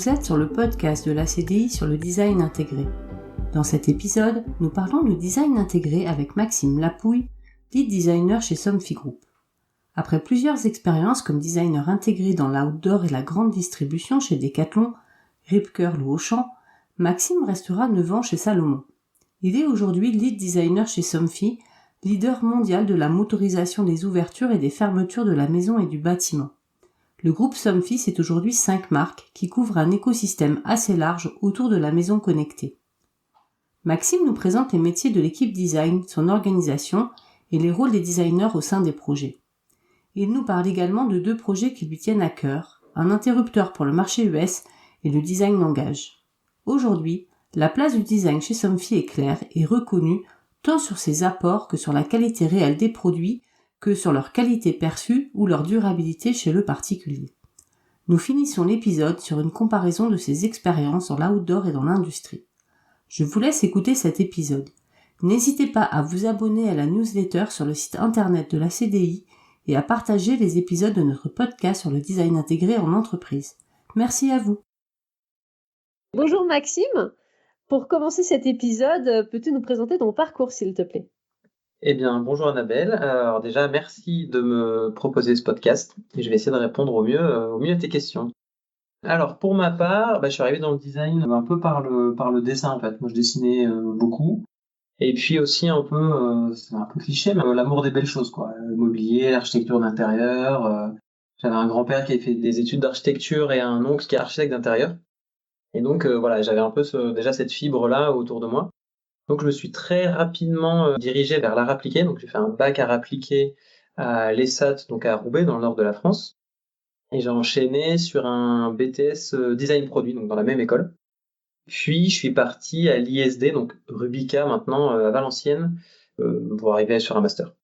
Vous êtes sur le podcast de la CDI sur le design intégré. Dans cet épisode, nous parlons de design intégré avec Maxime Lapouille, lead designer chez Somfy Group. Après plusieurs expériences comme designer intégré dans l'outdoor et la grande distribution chez Decathlon, Rip Curl ou Auchan, Maxime restera 9 ans chez Salomon. Il est aujourd'hui lead designer chez Somfy, leader mondial de la motorisation des ouvertures et des fermetures de la maison et du bâtiment. Le groupe Somfy, c'est aujourd'hui 5 marques qui couvrent un écosystème assez large autour de la maison connectée. Maxime nous présente les métiers de l'équipe design, son organisation et les rôles des designers au sein des projets. Il nous parle également de 2 projets qui lui tiennent à cœur, un interrupteur pour le marché US et le design langage. Aujourd'hui, la place du design chez Somfy est claire et reconnue tant sur ses apports que sur la qualité réelle des produits, que sur leur qualité perçue ou leur durabilité chez le particulier. Nous finissons l'épisode sur une comparaison de ses expériences dans l'outdoor et dans l'industrie. Je vous laisse écouter cet épisode. N'hésitez pas à vous abonner à la newsletter sur le site internet de la CDI et à partager les épisodes de notre podcast sur le design intégré en entreprise. Merci à vous. Bonjour Maxime. Pour commencer cet épisode, peux-tu nous présenter ton parcours s'il te plaît ? Eh bien, bonjour Annabelle. Alors déjà, merci de me proposer ce podcast et je vais essayer de répondre au mieux à tes questions. Alors, pour ma part, je suis arrivé dans le design un peu par le dessin en fait. Moi, je dessinais beaucoup et puis aussi un peu, c'est un peu cliché, mais l'amour des belles choses quoi. Le mobilier, l'architecture d'intérieur. J'avais un grand-père qui avait fait des études d'architecture et un oncle qui est architecte d'intérieur. Et donc voilà, j'avais un peu déjà cette fibre-là autour de moi. Donc je me suis très rapidement dirigé vers l'art appliqué. Donc j'ai fait un bac art appliqué à l'ESSAT, donc à Roubaix, dans le nord de la France. Et j'ai enchaîné sur un BTS design produit, donc dans la même école. Puis je suis parti à l'ISD, donc Rubica maintenant à Valenciennes, pour arriver sur un master.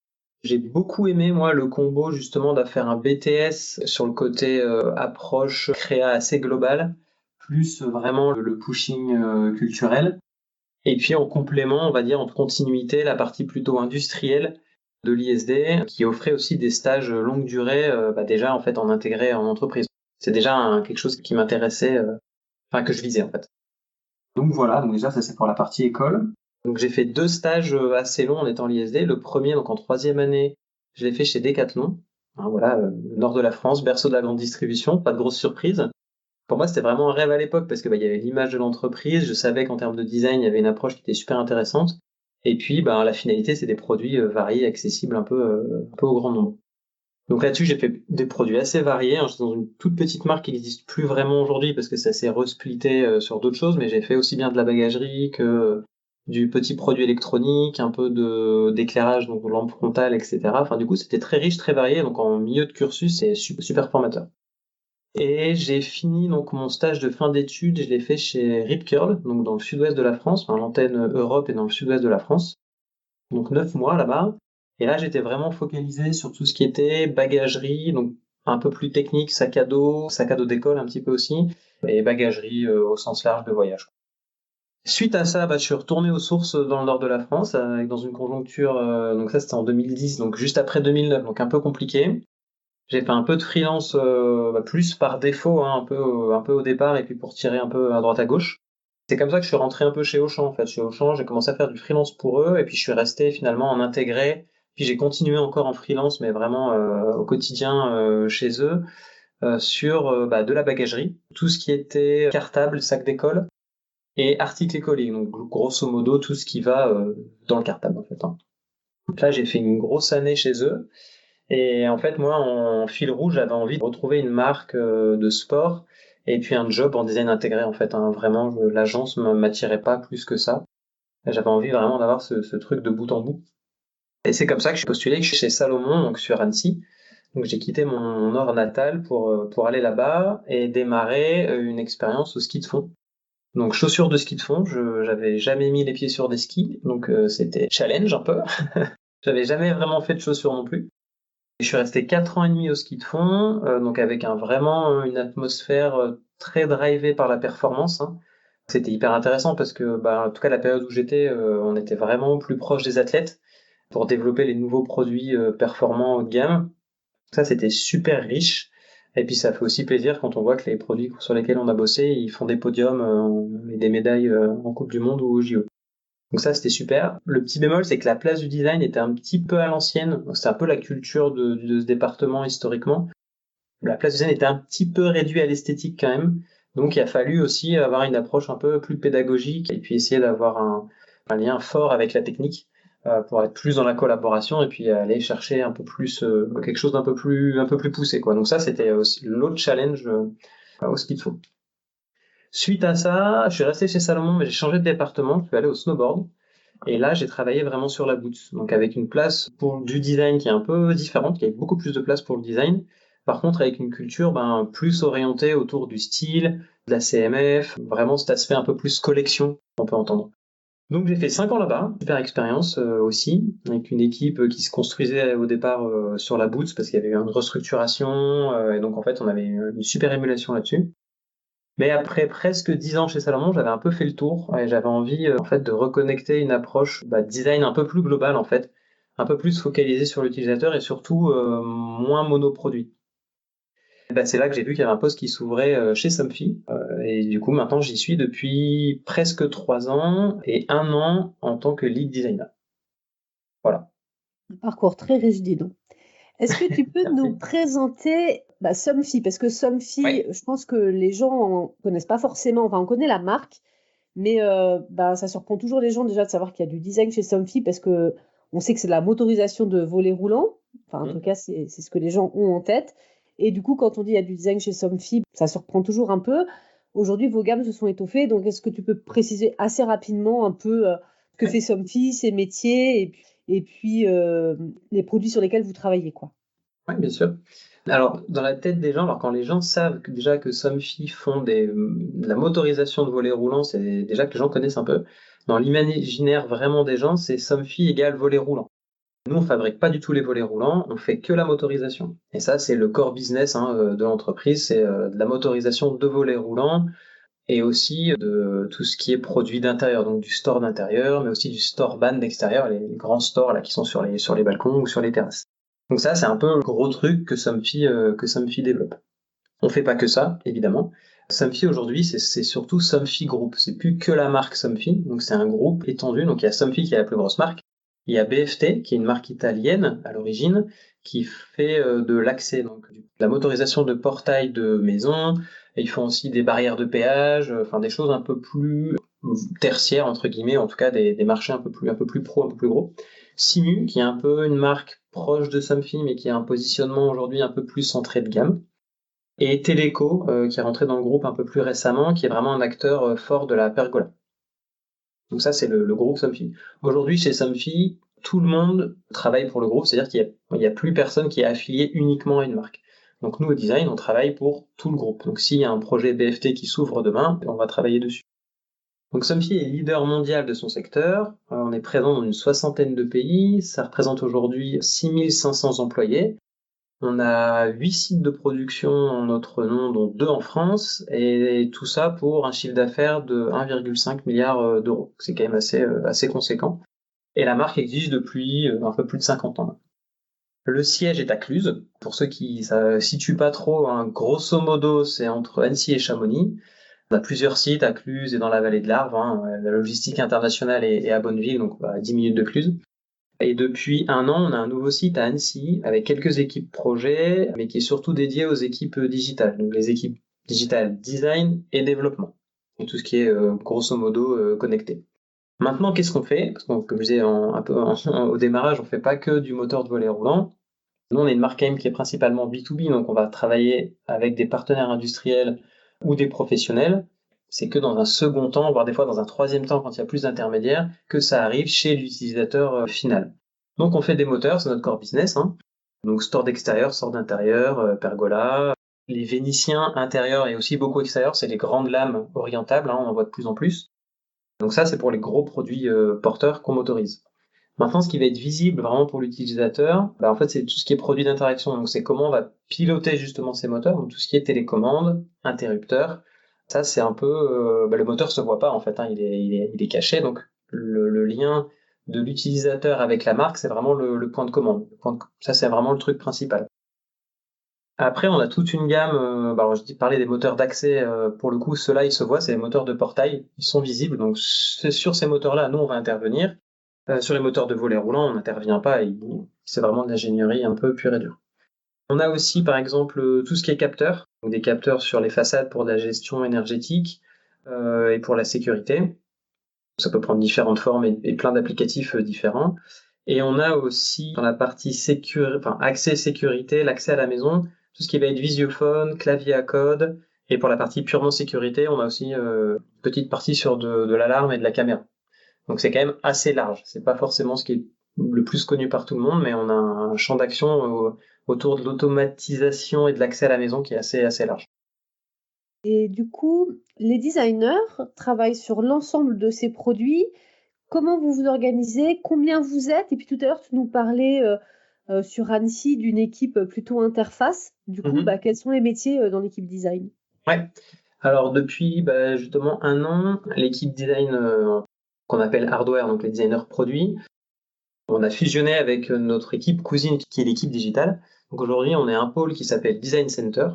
J'ai beaucoup aimé moi le combo justement de faire un BTS sur le côté approche créa assez globale, plus vraiment le pushing culturel. Et puis en complément, on va dire en continuité, la partie plutôt industrielle de l'ISD qui offrait aussi des stages longue durée, déjà en fait en intégré en entreprise. C'est déjà quelque chose qui m'intéressait, que je visais en fait. Donc voilà, donc déjà ça c'est pour la partie école. Donc j'ai fait 2 stages assez longs en étant l'ISD. Le premier, donc en 3e année, je l'ai fait chez Decathlon. Nord de la France, berceau de la grande distribution, pas de grosse surprise. Pour moi, c'était vraiment un rêve à l'époque parce que il y avait l'image de l'entreprise. Je savais qu'en termes de design, il y avait une approche qui était super intéressante. Et puis, la finalité, c'est des produits variés, accessibles un peu au grand nombre. Donc là-dessus, j'ai fait des produits assez variés. J'étais dans une toute petite marque qui n'existe plus vraiment aujourd'hui parce que ça s'est resplitté sur d'autres choses. Mais j'ai fait aussi bien de la bagagerie que du petit produit électronique, un peu d'éclairage, donc lampe frontale, etc. Du coup, c'était très riche, très varié. Donc en milieu de cursus, c'est super formateur. Et j'ai fini donc mon stage de fin d'études, je l'ai fait chez Rip Curl, donc dans le sud-ouest de la France, l'antenne Europe est dans le sud-ouest de la France. Donc 9 mois là-bas. Et là, j'étais vraiment focalisé sur tout ce qui était bagagerie, donc un peu plus technique, sac à dos d'école un petit peu aussi, et bagagerie au sens large de voyage. Suite à ça, je suis retourné aux sources dans le nord de la France, dans une conjoncture, donc ça c'était en 2010, donc juste après 2009, donc un peu compliqué. J'ai fait un peu de freelance plus par défaut, un peu au départ, et puis pour tirer un peu à droite à gauche. C'est comme ça que je suis rentré un peu chez Auchan. En fait, chez Auchan, j'ai commencé à faire du freelance pour eux, et puis je suis resté finalement en intégré. Puis j'ai continué encore en freelance, mais vraiment au quotidien chez eux, sur de la bagagerie, tout ce qui était cartable, sac d'école et articles écoliers. Donc grosso modo tout ce qui va dans le cartable en fait. Donc là, j'ai fait une grosse année chez eux. Et en fait, moi, en fil rouge, j'avais envie de retrouver une marque de sport et puis un job en design intégré, en fait. Vraiment, l'agence ne m'attirait pas plus que ça. J'avais envie vraiment d'avoir ce truc de bout en bout. Et c'est comme ça que je suis postulé chez Salomon, donc sur Annecy. Donc j'ai quitté mon nord natal pour aller là-bas et démarrer une expérience au ski de fond. Donc chaussures de ski de fond, j'avais jamais mis les pieds sur des skis, donc c'était challenge un peu. J'avais jamais vraiment fait de chaussures non plus. Je suis resté 4 ans et demi au ski de fond, donc avec vraiment une atmosphère très drivée par la performance. C'était hyper intéressant parce que, en tout cas, la période où j'étais, on était vraiment plus proche des athlètes pour développer les nouveaux produits performants haut de gamme. Ça, c'était super riche. Et puis ça fait aussi plaisir quand on voit que les produits sur lesquels on a bossé, ils font des podiums et des médailles en Coupe du Monde ou au JO. Donc ça, c'était super. Le petit bémol, c'est que la place du design était un petit peu à l'ancienne. C'est un peu la culture de ce département historiquement. La place du design était un petit peu réduite à l'esthétique quand même. Donc il a fallu aussi avoir une approche un peu plus pédagogique et puis essayer d'avoir un lien fort avec la technique pour être plus dans la collaboration et puis aller chercher un peu plus quelque chose d'un peu plus poussé quoi. Donc ça, c'était aussi l'autre challenge au ski de fond. Suite à ça, je suis resté chez Salomon, mais j'ai changé de département. Je suis allé au snowboard. Et là, j'ai travaillé vraiment sur la boot. Donc, avec une place pour du design qui est un peu différente, qui a beaucoup plus de place pour le design. Par contre, avec une culture plus orientée autour du style, de la CMF, vraiment cet aspect un peu plus collection, on peut entendre. Donc, j'ai fait 5 ans là-bas, super expérience aussi, avec une équipe qui se construisait au départ sur la boot parce qu'il y avait eu une restructuration. Et donc, en fait, on avait une super émulation là-dessus. Mais après presque 10 ans chez Salomon, j'avais un peu fait le tour et j'avais envie en fait de reconnecter une approche design un peu plus globale en fait, un peu plus focalisée sur l'utilisateur et surtout moins monoproduit. C'est là que j'ai vu qu'il y avait un poste qui s'ouvrait chez Somfy et du coup maintenant j'y suis depuis presque 3 ans et 1 an en tant que lead designer. Voilà. Un parcours très riche, dis donc. Est-ce que tu peux nous présenter Somfy? Parce que Somfy, Oui. je pense que les gens ne connaissent pas forcément. Enfin, on connaît la marque, mais ça surprend toujours les gens déjà de savoir qu'il y a du design chez Somfy parce que on sait que c'est de la motorisation de volets roulants. Enfin, en tout cas, c'est ce que les gens ont en tête. Et du coup, quand on dit qu'il y a du design chez Somfy, ça surprend toujours un peu. Aujourd'hui, vos gammes se sont étoffées. Donc, est-ce que tu peux préciser assez rapidement un peu ce que fait Somfy, ses métiers et puis les produits sur lesquels vous travaillez, quoi? Oui, bien sûr. Alors, dans la tête des gens, alors quand les gens savent déjà que Somfy font de la motorisation de volets roulants, c'est déjà que les gens connaissent un peu. Dans l'imaginaire vraiment des gens, c'est Somfy égale volet roulant. Nous, on fabrique pas du tout les volets roulants, on fait que la motorisation. Et ça, c'est le core business de l'entreprise, c'est de la motorisation de volets roulants et aussi de tout ce qui est produit d'intérieur, donc du store d'intérieur, mais aussi du store ban d'extérieur, les grands stores là qui sont sur les balcons ou sur les terrasses. Donc ça, c'est un peu le gros truc que Somfy développe. On fait pas que ça, évidemment. Somfy aujourd'hui, c'est surtout Somfy Group. C'est plus que la marque Somfy, donc c'est un groupe étendu. Donc il y a Somfy qui est la plus grosse marque. Il y a BFT qui est une marque italienne à l'origine qui fait de l'accès, donc de la motorisation de portails de maisons. Et ils font aussi des barrières de péage, enfin des choses un peu plus tertiaires entre guillemets, en tout cas des marchés un peu plus pro, un peu plus gros. Simu, qui est un peu une marque proche de Somfy, mais qui a un positionnement aujourd'hui un peu plus centré de gamme. Et Teleco, qui est rentré dans le groupe un peu plus récemment, qui est vraiment un acteur fort de la pergola. Donc ça, c'est le groupe Somfy. Aujourd'hui, chez Somfy, tout le monde travaille pour le groupe, c'est-à-dire qu'il n'y a plus personne qui est affilié uniquement à une marque. Donc nous, au design, on travaille pour tout le groupe. Donc s'il y a un projet BFT qui s'ouvre demain, on va travailler dessus. Donc Somfy est leader mondial de son secteur, on est présent dans une 60aine de pays, ça représente aujourd'hui 6500 employés, on a 8 sites de production en notre nom, dont 2 en France, et tout ça pour un chiffre d'affaires de 1,5 milliard d'euros. C'est quand même assez conséquent. Et la marque existe depuis un peu plus de 50 ans. Le siège est à Cluses. Pour ceux qui ne situent pas trop, grosso modo, c'est entre Annecy et Chamonix. On a plusieurs sites à Cluses et dans la vallée de l'Arve. La logistique internationale est à Bonneville, donc à 10 minutes de Cluses. Et depuis 1 an, on a un nouveau site à Annecy avec quelques équipes projets, mais qui est surtout dédié aux équipes digitales. Donc les équipes digitales design et développement. Et tout ce qui est grosso modo connecté. Maintenant, qu'est-ce qu'on fait? Parce que comme je disais au démarrage, on fait pas que du moteur de volet roulant. Nous, on est une marque quand même qui est principalement B2B, donc on va travailler avec des partenaires industriels ou des professionnels. C'est que dans un second temps, voire des fois dans un troisième temps, quand il y a plus d'intermédiaires, que ça arrive chez l'utilisateur final. Donc on fait des moteurs, c'est notre core business. Donc store d'extérieur, store d'intérieur, pergola. Les vénitiens intérieurs et aussi beaucoup extérieurs, c'est les grandes lames orientables, on en voit de plus en plus. Donc ça, c'est pour les gros produits porteurs qu'on motorise. Maintenant, ce qui va être visible vraiment pour l'utilisateur, en fait, c'est tout ce qui est produit d'interaction. Donc, c'est comment on va piloter justement ces moteurs, donc tout ce qui est télécommande, interrupteur. Ça, c'est un peu, le moteur se voit pas en fait, il est caché. Donc, le lien de l'utilisateur avec la marque, c'est vraiment le point de commande. Ça, c'est vraiment le truc principal. Après, on a toute une gamme. Alors, parlais des moteurs d'accès. Pour le coup, ceux-là, ils se voient, c'est les moteurs de portail. Ils sont visibles. Donc, c'est sur ces moteurs-là, nous, on va intervenir. Sur les moteurs de volet roulant, on n'intervient pas. C'est vraiment de l'ingénierie un peu pure et dure. On a aussi, par exemple, tout ce qui est capteurs. Donc, des capteurs sur les façades pour la gestion énergétique et pour la sécurité. Ça peut prendre différentes formes et plein d'applicatifs différents. Et on a aussi dans la partie accès sécurité, l'accès à la maison, tout ce qui va être visiophone, clavier à code. Et pour la partie purement sécurité, on a aussi une petite partie sur de l'alarme et de la caméra. Donc c'est quand même assez large. C'est pas forcément ce qui est le plus connu par tout le monde, mais on a un champ d'action autour de l'automatisation et de l'accès à la maison qui est assez large. Et du coup, les designers travaillent sur l'ensemble de ces produits. Comment vous vous organisez? Combien vous êtes? Et puis tout à l'heure, tu nous parlais sur Annecy d'une équipe plutôt interface. Du coup, quels sont les métiers dans l'équipe design? Ouais. Alors depuis justement 1 an, l'équipe design qu'on appelle hardware, donc les designers produits, on a fusionné avec notre équipe cousine qui est l'équipe digitale. Donc aujourd'hui, on est un pôle qui s'appelle Design Center.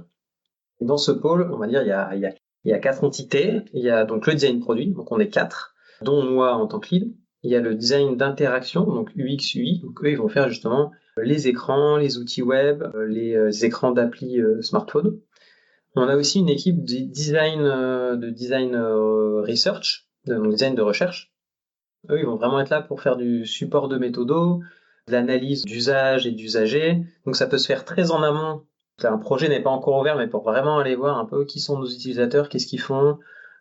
Et dans ce pôle, on va dire, il y a 4 entités. Il y a donc le design produit, donc on est 4, dont moi en tant que lead. Il y a le design d'interaction, donc UX, UI. Donc eux, ils vont faire justement les écrans, les outils web, les écrans d'appli smartphone. On a aussi une équipe de design research, donc design de recherche. Eux, ils vont vraiment être là pour faire du support de méthodos, de l'analyse d'usage et d'usagers. Donc ça peut se faire très en amont. Un projet n'est pas encore ouvert, mais pour vraiment aller voir un peu qui sont nos utilisateurs, qu'est-ce qu'ils font.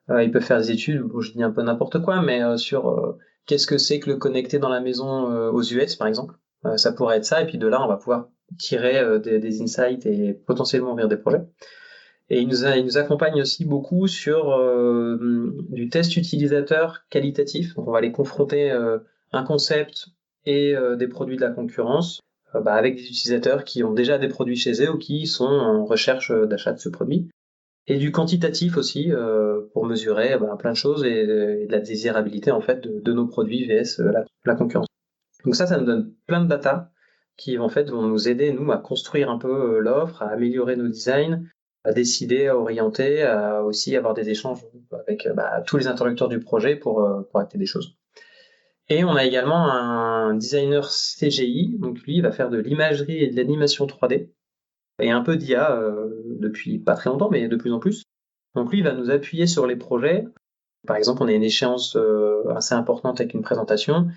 Ils peuvent faire des études, bon, je dis un peu n'importe quoi, mais sur qu'est-ce que c'est que le connecter dans la maison aux US, par exemple. Ça pourrait être ça, et puis de là, on va pouvoir tirer des insights et potentiellement ouvrir des projets. Et il nous accompagne aussi beaucoup sur du test utilisateur qualitatif. Donc on va les confronter un concept et des produits de la concurrence avec des utilisateurs qui ont déjà des produits chez eux ou qui sont en recherche d'achat de ce produit. Et du quantitatif aussi pour mesurer plein de choses et de la désirabilité en fait de nos produits vs la concurrence. Donc ça nous donne plein de data qui en fait vont nous aider nous à construire un peu l'offre, à améliorer nos designs, à décider, à orienter, à aussi avoir des échanges avec tous les interlocuteurs du projet pour acter des choses. Et on a également un designer CGI, donc lui il va faire de l'imagerie et de l'animation 3D et un peu d'IA depuis pas très longtemps, mais de plus en plus. Donc lui il va nous appuyer sur les projets. Par exemple, on a une échéance assez importante avec une présentation.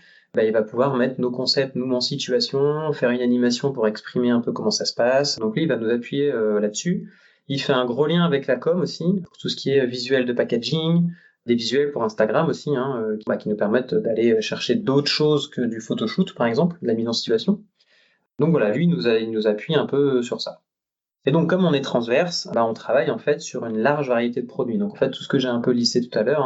Il va pouvoir mettre nos concepts, nous, en situation, faire une animation pour exprimer un peu comment ça se passe. Donc lui, il va nous appuyer là-dessus. Il fait un gros lien avec la com aussi, pour tout ce qui est visuel de packaging, des visuels pour Instagram aussi, qui nous permettent d'aller chercher d'autres choses que du photoshoot, par exemple, de la mise en situation. Donc voilà, lui, il nous appuie un peu sur ça. Et donc, comme on est transverse, on travaille en fait sur une large variété de produits. Donc, en fait, tout ce que j'ai un peu listé tout à l'heure,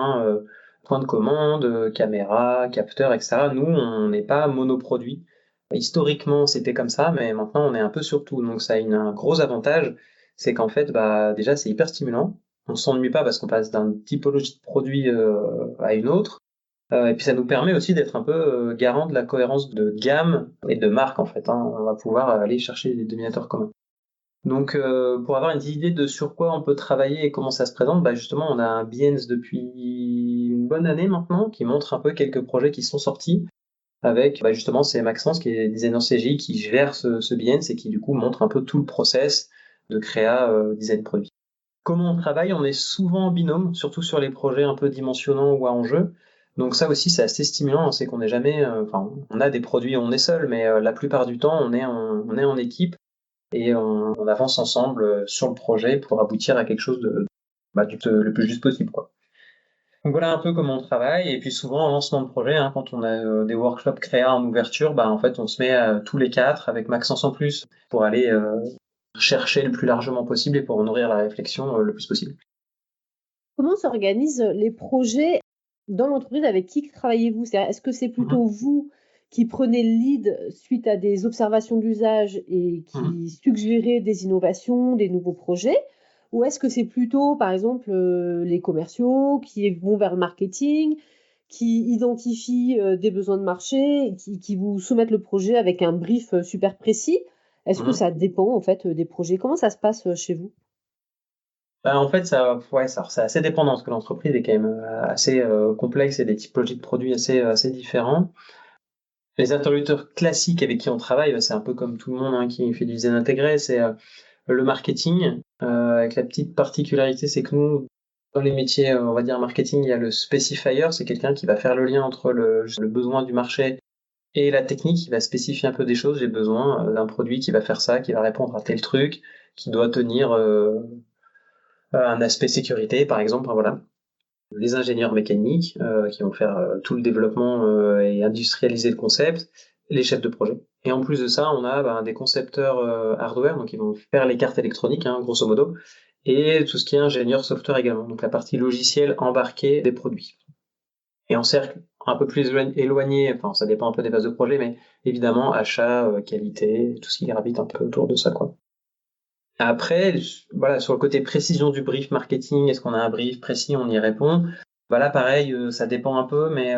point de commande, caméra, capteur, etc. Nous, on n'est pas monoproduit. Historiquement, c'était comme ça, mais maintenant, on est un peu sur tout. Donc, ça a un gros avantage, c'est qu'en fait, déjà, c'est hyper stimulant. On s'ennuie pas parce qu'on passe d'une typologie de produit à une autre. Et puis, ça nous permet aussi d'être un peu garant de la cohérence de gamme et de marque, en fait. On va pouvoir aller chercher des dominateurs communs. Donc, pour avoir une idée de sur quoi on peut travailler et comment ça se présente, justement, on a un Behance depuis une bonne année maintenant qui montre un peu quelques projets qui sont sortis avec justement c'est Maxence qui est designer CGI qui gère ce Behance et qui du coup montre un peu tout le process de créa design produit. Comment on travaille? On est souvent en binôme, surtout sur les projets un peu dimensionnants ou à enjeu. Donc ça aussi c'est assez stimulant, c'est qu'on n'est jamais, on a des produits, on est seul, mais la plupart du temps on est en équipe et on avance ensemble sur le projet pour aboutir à quelque chose le plus juste possible, quoi. Donc voilà un peu comment on travaille. Et puis souvent en lancement de projet, quand on a des workshops créa en ouverture, en fait on se met tous les 4 avec Maxence en plus pour aller chercher le plus largement possible et pour nourrir la réflexion le plus possible. Comment s'organisent les projets dans l'entreprise? Avec qui travaillez-vous? Est-ce que c'est plutôt vous qui prenez le lead suite à des observations d'usage et qui suggérez des innovations, des nouveaux projets? Ou est-ce que c'est plutôt, par exemple, les commerciaux qui vont vers le marketing, qui identifient des besoins de marché, qui vous soumettent le projet avec un brief super précis? Est-ce que ça dépend en fait des projets? Comment ça se passe chez vous? En fait, c'est assez dépendant parce que l'entreprise est quand même assez complexe et des typologies de produits assez différents. Les interlocuteurs classiques avec qui on travaille, c'est un peu comme tout le monde hein, qui fait du design intégré, c'est le marketing, avec la petite particularité, c'est que nous, dans les métiers, on va dire marketing, il y a le specifier, c'est quelqu'un qui va faire le lien entre le besoin du marché et la technique, qui va spécifier un peu des choses. J'ai besoin d'un produit qui va faire ça, qui va répondre à tel truc, qui doit tenir un aspect sécurité, par exemple. Voilà. Les ingénieurs mécaniques qui vont faire tout le développement et industrialiser le concept, les chefs de projet. Et en plus de ça, on a des concepteurs hardware, donc ils vont faire les cartes électroniques, hein, grosso modo, et tout ce qui est ingénieur software également, donc la partie logicielle embarquée des produits. Et en cercle un peu plus éloigné, enfin ça dépend un peu des phases de projet, mais évidemment achat, qualité, tout ce qui gravite un peu autour de ça, quoi. Après, voilà, sur le côté précision du brief marketing, est-ce qu'on a un brief précis, on y répond. Voilà, pareil, ça dépend un peu, mais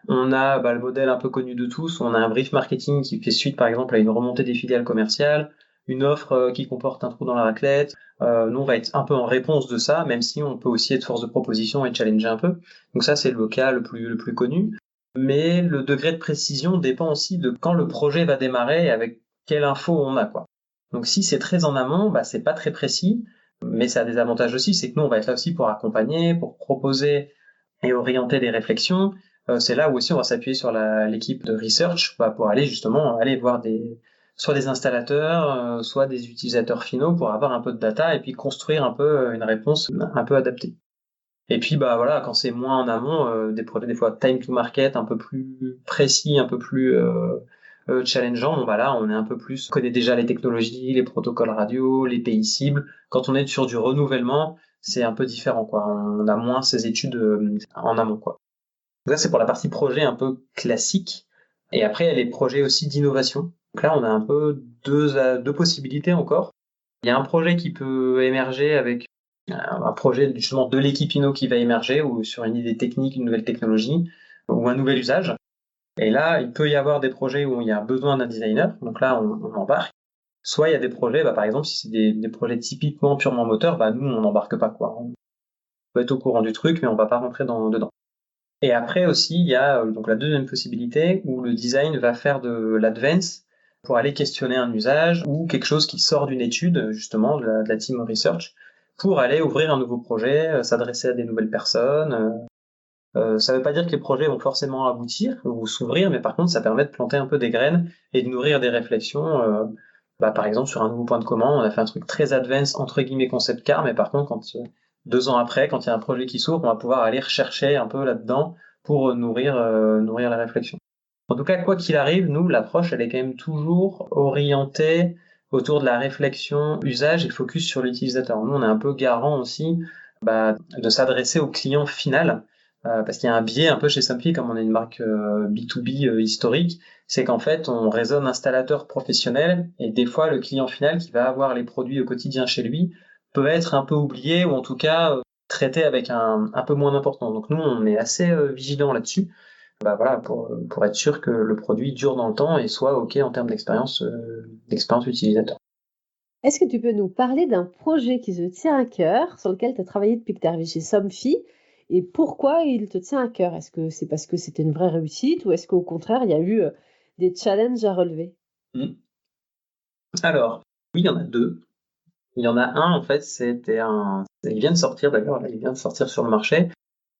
on a le modèle un peu connu de tous. On a un brief marketing qui fait suite, par exemple, à une remontée des filiales commerciales, une offre qui comporte un trou dans la raclette. Nous, on va être un peu en réponse de ça, même si on peut aussi être force de proposition et challenger un peu. Donc ça, c'est le cas le plus connu. Mais le degré de précision dépend aussi de quand le projet va démarrer et avec quelle info on a, quoi. Donc si c'est très en amont, c'est pas très précis, mais ça a des avantages aussi, c'est que nous on va être là aussi pour accompagner, pour proposer et orienter des réflexions. C'est là où aussi on va s'appuyer sur l'équipe de research pour aller justement aller voir soit des installateurs, soit des utilisateurs finaux pour avoir un peu de data et puis construire un peu une réponse un peu adaptée. Et puis voilà, quand c'est moins en amont, des projets des fois time to market un peu plus précis, un peu plus challengeant, là on est un peu plus, on connaît déjà les technologies, les protocoles radio, les pays cibles. Quand on est sur du renouvellement, c'est un peu différent, quoi. On a moins ces études en amont, quoi. Donc ça c'est pour la partie projet un peu classique. Et après il y a les projets aussi d'innovation. Donc là on a un peu deux possibilités encore. Il y a un projet qui peut émerger avec un projet justement de l'équipe Inno qui va émerger ou sur une idée technique, une nouvelle technologie ou un nouvel usage. Et là, il peut y avoir des projets où il y a besoin d'un designer, donc là, on embarque. Soit il y a des projets, par exemple, si c'est des projets typiquement purement moteur, nous, on n'embarque pas, quoi. On peut être au courant du truc, mais on va pas rentrer dedans. Et après aussi, il y a donc la deuxième possibilité où le design va faire de l'advance pour aller questionner un usage ou quelque chose qui sort d'une étude, justement, de la team research, pour aller ouvrir un nouveau projet, s'adresser à des nouvelles personnes. Ça ne veut pas dire que les projets vont forcément aboutir ou s'ouvrir, mais par contre, ça permet de planter un peu des graines et de nourrir des réflexions. Par exemple, sur un nouveau point de commande, on a fait un truc très advanced, entre guillemets, concept car, mais par contre, 2 ans après, quand il y a un projet qui s'ouvre, on va pouvoir aller rechercher un peu là-dedans pour nourrir la réflexion. En tout cas, quoi qu'il arrive, nous, l'approche, elle est quand même toujours orientée autour de la réflexion, usage et focus sur l'utilisateur. Nous, on est un peu garant aussi de s'adresser au client final, parce qu'il y a un biais un peu chez Somfy, comme on est une marque B2B historique, c'est qu'en fait, on raisonne installateur professionnel, et des fois, le client final qui va avoir les produits au quotidien chez lui peut être un peu oublié, ou en tout cas traité avec un peu moins d'importance. Donc nous, on est assez vigilant là-dessus, pour être sûr que le produit dure dans le temps et soit OK en termes d'expérience utilisateur. Est-ce que tu peux nous parler d'un projet qui te tient à cœur, sur lequel tu as travaillé depuis que tu es arrivé chez Somfy, et pourquoi il te tient à cœur? Est-ce que c'est parce que c'était une vraie réussite ou est-ce qu'au contraire, il y a eu des challenges à relever? Alors, oui, il y en a 2. Il y en a un, en fait, il vient de sortir d'ailleurs, il vient de sortir sur le marché.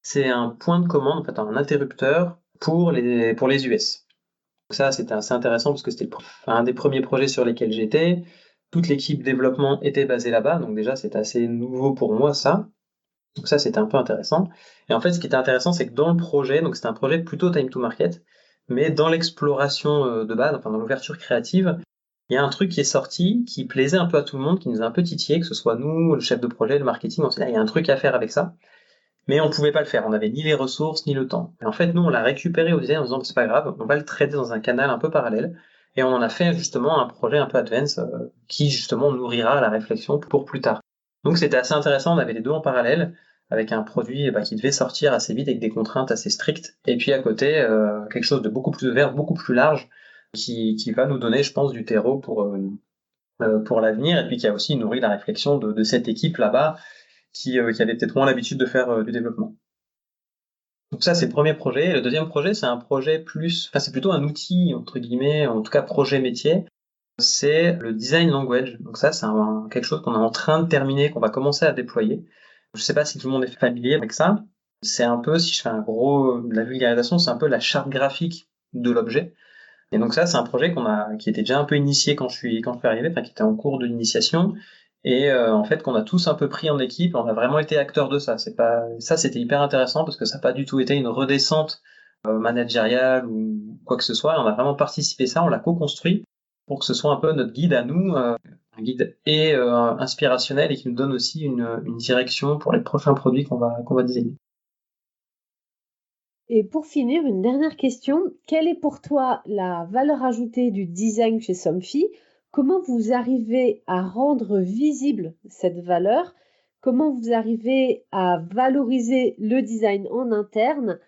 C'est un point de commande, en fait, un interrupteur pour les US. Donc ça, c'était assez intéressant parce que c'était un des premiers projets sur lesquels j'étais. Toute l'équipe développement était basée là-bas, donc déjà, c'était assez nouveau pour moi, ça. Donc ça, c'était un peu intéressant. Et en fait, ce qui était intéressant, c'est que dans le projet, donc c'était un projet plutôt time to market, mais dans l'exploration de base, enfin dans l'ouverture créative, il y a un truc qui est sorti, qui plaisait un peu à tout le monde, qui nous a un peu titillé, que ce soit nous, le chef de projet, le marketing, on s'est dit, il y a un truc à faire avec ça. Mais on pouvait pas le faire, on n'avait ni les ressources, ni le temps. Et en fait, nous, on l'a récupéré au design en disant, c'est pas grave, on va le traiter dans un canal un peu parallèle. Et on en a fait justement un projet un peu advance, qui justement nourrira la réflexion pour plus tard. Donc c'était assez intéressant, on avait les deux en parallèle, avec un produit qui devait sortir assez vite, avec des contraintes assez strictes. Et puis à côté, quelque chose de beaucoup plus ouvert, beaucoup plus large, qui va nous donner, je pense, du terreau pour l'avenir, et puis qui a aussi nourri la réflexion de cette équipe là-bas qui avait peut-être moins l'habitude de faire du développement. Donc ça, c'est le premier projet. Le deuxième projet, c'est un projet c'est plutôt un outil, entre guillemets, en tout cas projet métier. C'est le design language. Donc ça, c'est quelque chose qu'on est en train de terminer, qu'on va commencer à déployer. Je sais pas si tout le monde est familier avec ça. C'est un peu, si je fais de la vulgarisation, c'est un peu la charte graphique de l'objet. Et donc ça, c'est un projet qui était déjà un peu initié quand je suis arrivé, enfin qui était en cours de l'initiation, et en fait qu'on a tous un peu pris en équipe. On a vraiment été acteurs de ça. C'était hyper intéressant parce que ça n'a pas du tout été une redescente managériale ou quoi que ce soit. On a vraiment participé à ça, on l'a co-construit pour que ce soit un peu notre guide à nous, un guide et inspirationnel, et qui nous donne aussi une direction pour les prochains produits qu'on va designer. Et pour finir, une dernière question. Quelle est pour toi la valeur ajoutée du design chez Somfy? Comment vous arrivez à rendre visible cette valeur? Comment vous arrivez à valoriser le design en interne?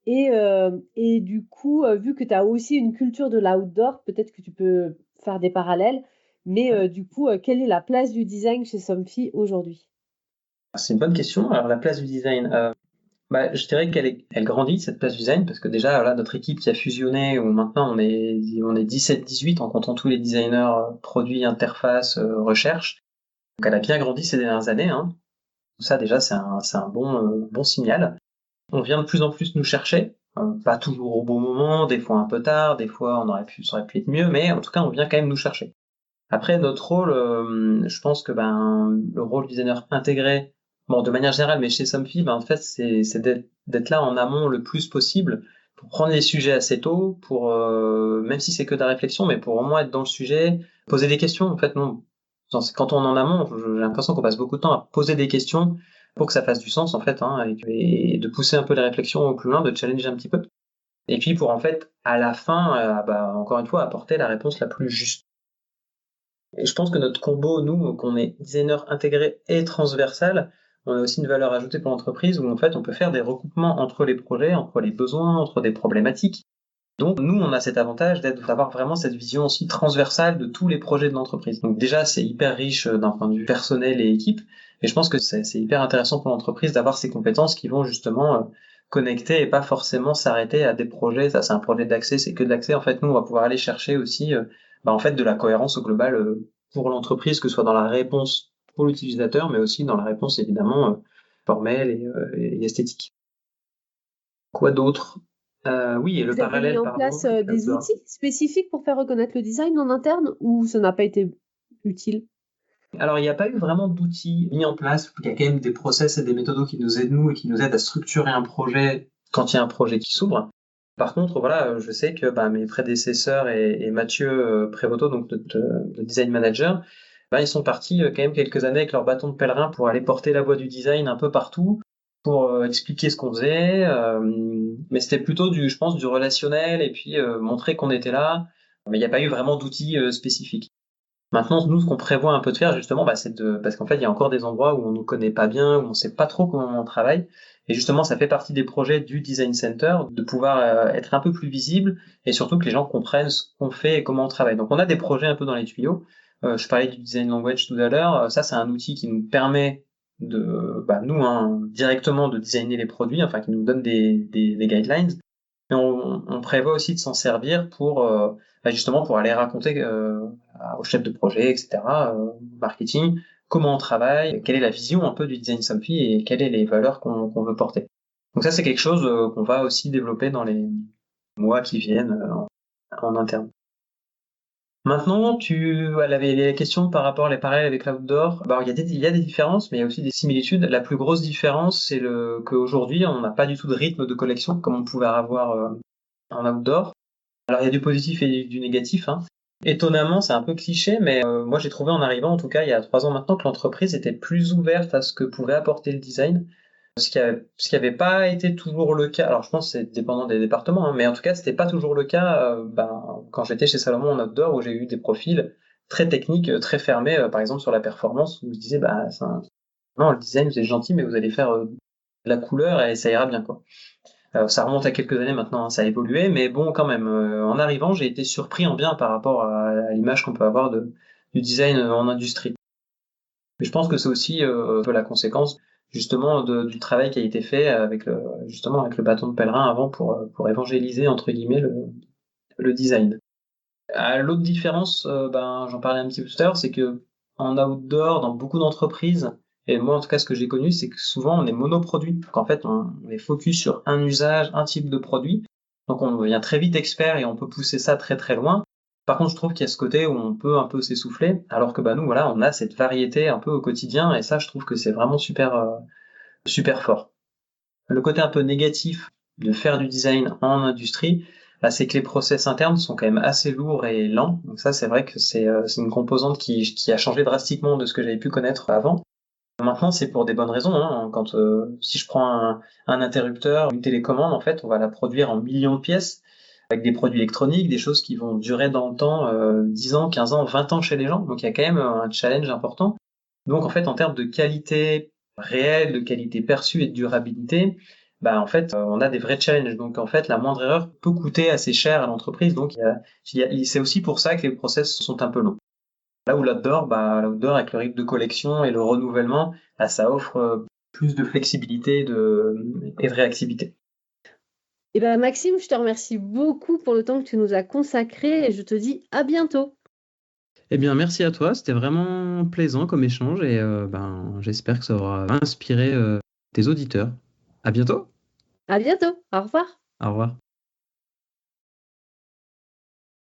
Et du coup, vu que tu as aussi une culture de l'outdoor, peut-être que tu peux faire des parallèles, mais du coup, quelle est la place du design chez Somfy aujourd'hui? C'est une bonne question. Alors la place du design, je dirais elle grandit, cette place du design, parce que déjà, là, notre équipe qui a fusionné, où maintenant on est 17-18 en comptant tous les designers produits, interface, recherche. Donc elle a bien grandi ces dernières années, hein. Ça, déjà, c'est un bon signal. On vient de plus en plus nous chercher, pas toujours au bon moment, des fois un peu tard, des fois ça aurait pu être mieux, mais en tout cas, on vient quand même nous chercher. Après, notre rôle, je pense que le rôle designer intégré, bon, de manière générale, mais chez Somfy, en fait, c'est d'être là en amont le plus possible pour prendre les sujets assez tôt, pour même si c'est que de la réflexion, mais pour au moins être dans le sujet, poser des questions. En fait, non, quand on est en amont, j'ai l'impression qu'on passe beaucoup de temps à poser des questions pour que ça fasse du sens, en fait, hein, et de pousser un peu les réflexions au plus loin, de challenger un petit peu. Et puis pour en fait, à la fin, encore une fois, apporter la réponse la plus juste. Et je pense que notre combo, nous, qu'on est designer intégré et transversal, on a aussi une valeur ajoutée pour l'entreprise où en fait on peut faire des recoupements entre les projets, entre les besoins, entre des problématiques. Donc nous, on a cet avantage d'avoir vraiment cette vision aussi transversale de tous les projets de l'entreprise. Donc déjà, c'est hyper riche d'un point de vue personnel et équipe, et je pense que c'est hyper intéressant pour l'entreprise d'avoir ces compétences qui vont justement connecter et pas forcément s'arrêter à des projets. Ça, c'est un projet d'accès, c'est que de l'accès. En fait, nous, on va pouvoir aller chercher aussi en fait de la cohérence au global pour l'entreprise, que ce soit dans la réponse pour l'utilisateur, mais aussi dans la réponse évidemment formelle et esthétique. Quoi d'autre? Oui, et le Vous avez mis parallèle, en pardon, place avec des l'outdoor. outils spécifiques pour faire reconnaître le design en interne ou ça n'a pas été utile? Alors, il n'y a pas eu vraiment d'outils mis en place. Il y a quand même des process et des méthodos qui nous aident, nous, et qui nous aident à structurer un projet quand il y a un projet qui s'ouvre. Par contre, voilà, je sais que mes prédécesseurs et Mathieu Prévoto, donc notre design manager, ils sont partis quand même quelques années avec leur bâton de pèlerin pour aller porter la voix du design un peu partout, pour expliquer ce qu'on faisait. Mais c'était plutôt je pense, du relationnel, et puis montrer qu'on était là. Mais il n'y a pas eu vraiment d'outils spécifiques. Maintenant, nous, ce qu'on prévoit un peu de faire, justement, parce qu'en fait, il y a encore des endroits où on nous connaît pas bien, où on sait pas trop comment on travaille. Et justement, ça fait partie des projets du Design Center, de pouvoir être un peu plus visible, et surtout que les gens comprennent ce qu'on fait et comment on travaille. Donc, on a des projets un peu dans les tuyaux. Je parlais du Design Language tout à l'heure. Ça, c'est un outil qui nous permet nous, directement de designer les produits, enfin, qui nous donne des guidelines. Mais on prévoit aussi de s'en servir pour justement pour aller raconter au chef de projet, etc., marketing, comment on travaille, quelle est la vision un peu du design Somfy et quelles sont les valeurs qu'on veut porter. Donc ça, c'est quelque chose qu'on va aussi développer dans les mois qui viennent en interne. Maintenant, elle avait les questions par rapport à les parallèles avec l'outdoor. Il y a des différences, mais il y a aussi des similitudes. La plus grosse différence, c'est qu'aujourd'hui, on n'a pas du tout de rythme de collection comme on pouvait avoir en outdoor. Alors, il y a du positif et du négatif, hein. Étonnamment, c'est un peu cliché, mais moi, j'ai trouvé en arrivant, en tout cas, il y a 3 ans maintenant, que l'entreprise était plus ouverte à ce que pouvait apporter le design. Ce qui avait pas été toujours le cas. Alors, je pense que c'est dépendant des départements, hein, mais en tout cas, c'était pas toujours le cas quand j'étais chez Salomon en outdoor, où j'ai eu des profils très techniques, très fermés, par exemple sur la performance, où je disais, non, le design, vous êtes gentil, mais vous allez faire de la couleur et ça ira bien, quoi. Ça remonte à quelques années maintenant, hein, ça a évolué, mais bon, quand même, en arrivant, j'ai été surpris en bien par rapport à l'image qu'on peut avoir du design en industrie. Mais je pense que c'est aussi un peu la conséquence justement du travail qui a été fait justement avec le bâton de pèlerin avant pour évangéliser entre guillemets le design. L'autre différence, j'en parlais un petit peu tout à l'heure, c'est que en outdoor, dans beaucoup d'entreprises, et moi en tout cas ce que j'ai connu, c'est que souvent on est monoproduit. Donc en fait on est focus sur un usage, un type de produit. Donc on devient très vite expert et on peut pousser ça très très loin. Par contre, je trouve qu'il y a ce côté où on peut un peu s'essouffler, alors que nous, voilà, on a cette variété un peu au quotidien, et ça, je trouve que c'est vraiment super fort. Le côté un peu négatif de faire du design en industrie, c'est que les process internes sont quand même assez lourds et lents. Donc ça, c'est vrai que c'est une composante qui a changé drastiquement de ce que j'avais pu connaître avant. Maintenant, c'est pour des bonnes raisons, hein. Si je prends un interrupteur, une télécommande, en fait, on va la produire en millions de pièces avec des produits électroniques, des choses qui vont durer dans le temps, 10 ans, 15 ans, 20 ans chez les gens. Donc il y a quand même un challenge important. Donc en fait, en termes de qualité réelle, de qualité perçue et de durabilité, en fait, on a des vrais challenges. Donc en fait, la moindre erreur peut coûter assez cher à l'entreprise. Donc c'est aussi pour ça que les process sont un peu longs. Là où l'outdoor, avec le rythme de collection et le renouvellement, ça offre plus de flexibilité et de réactivité. Eh ben, Maxime, je te remercie beaucoup pour le temps que tu nous as consacré et je te dis à bientôt. Eh bien, merci à toi. C'était vraiment plaisant comme échange et j'espère que ça aura inspiré tes auditeurs. À bientôt. À bientôt. Au revoir. Au revoir.